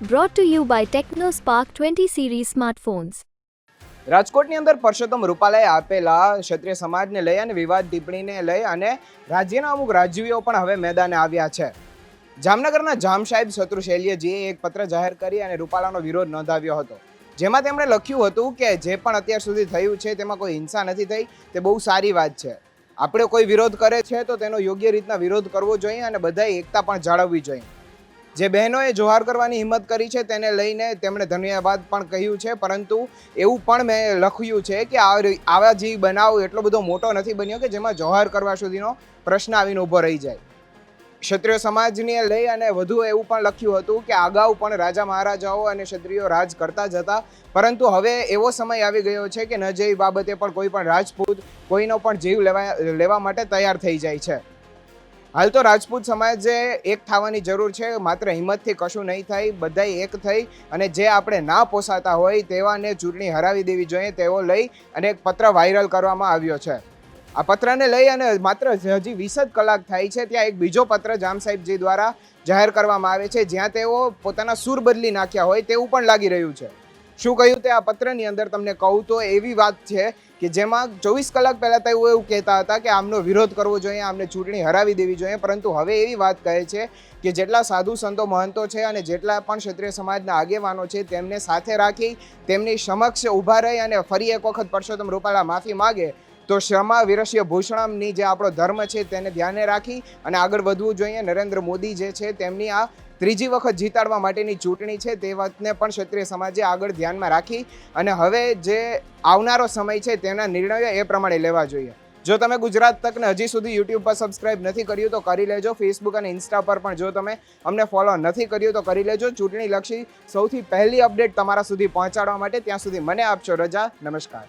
Brought to you by TechnoSpark 20 series smartphones. રાજકોટની અંદર પરસોત્તમ રૂપાલાએ આપેલા ક્ષત્રિય સમાજને લઈ અને વિવાદ ટિપ્પણીને લઈ અને રાજ્યના અમુક રાજવીઓ પણ હવે મેદાને આવ્યા છે. જામનગરના જામ સાહેબ શત્રુશૈલ્યજીએ એક પત્ર જાહેર કરી અને રૂપાલાનો વિરોધ નોંધાવ્યો હતો, જેમાં તેમણે લખ્યું હતું કે જે પણ અત્યાર સુધી થયું છે તેમાં કોઈ હિંસા નથી થઈ, તે બહુ સારી વાત છે. આપણે કોઈ વિરોધ કરે છે તો તેનો યોગ્ય રીતના વિરોધ કરવો જોઈએ અને બધાએ એકતા પણ જાળવવી જોઈએ. જે બહેનોએ જોહાર કરવાની હિંમત કરી છે તેને લઈને તેમણે ધન્યવાદ પણ કહ્યું છે, પરંતુ એવું પણ મેં લખ્યું છે કે આવા જે બનાવ એટલો બધો મોટો નથી બન્યો કે જેમાં જોહાર કરવા સુધીનો પ્રશ્ન આવીને ઊભો રહી જાય. ક્ષત્રિય સમાજને લઈ અને વધુ એવું પણ લખ્યું હતું કે અગાઉ પણ રાજા મહારાજાઓ અને ક્ષત્રિયો રાજ કરતા જ હતા, પરંતુ હવે એવો સમય આવી ગયો છે કે ન જેવી બાબતે પણ કોઈ પણ રાજપૂત કોઈનો પણ જીવ લેવા માટે તૈયાર થઈ જાય છે. હાલ તો રાજપૂત સમાજે એક થવાની જરૂર છે. માત્ર હિંમતથી કશું નહીં થાય, બધાય એક થઈ અને જે આપણે ના પોસાતા હોય તેવાને ચૂંટણી હરાવી દેવી જોઈએ તેવો લઈ અને એક પત્ર વાયરલ કરવામાં આવ્યો છે. આ પત્રને લઈ અને માત્ર હજી 20 જ કલાક થાય છે ત્યાં એક બીજો પત્ર જામ સાહેબજી દ્વારા જાહેર કરવામાં આવે છે, જ્યાં તેઓ પોતાના સૂર બદલી નાખ્યા હોય તેવું પણ લાગી રહ્યું છે. શું કહ્યું તે આ પત્રની અંદર તમને કહું તો એવી વાત છે કે જેમાં 24 કલાક પહેલાં તેઓ એવું કહેતા હતા કે આમનો વિરોધ કરવો જોઈએ, આમને ચૂંટણી હરાવી દેવી જોઈએ, પરંતુ હવે એવી વાત કહે છે કે જેટલા સાધુ સંતો મહંતો છે અને જેટલા પણ ક્ષત્રિય સમાજના આગેવાનો છે તેમને સાથે રાખી તેમની સમક્ષ ઊભા રહી અને ફરી એક વખત પરસોત્તમ રૂપાલા માફી માગે તો ક્ષમા વિરસ્ય ભૂષણમની જે આપણો ધર્મ છે તેને ધ્યાને રાખી અને આગળ વધવું જોઈએ. નરેન્દ્ર મોદી જે છે તેમની આ ત્રીજી વખત જીતાડવા માટેની ચૂંટણી છે તે વાતને પણ ક્ષત્રિય સમાજે આગળ ધ્યાનમાં રાખી અને હવે જે આવનારો સમય છે તેના નિર્ણયો એ પ્રમાણે લેવા જોઈએ. જો તમે ગુજરાત તકને હજી સુધી યુટ્યુબ પર સબસ્ક્રાઇબ નથી કર્યું તો કરી લેજો. ફેસબુક અને ઇન્સ્ટા પર પણ જો તમે અમને ફોલો નથી કર્યું તો કરી લેજો. ચૂંટણી લક્ષી સૌથી પહેલી અપડેટ તમારા સુધી પહોંચાડવા માટે ત્યાં સુધી મને આપશો રજા. નમસ્કાર.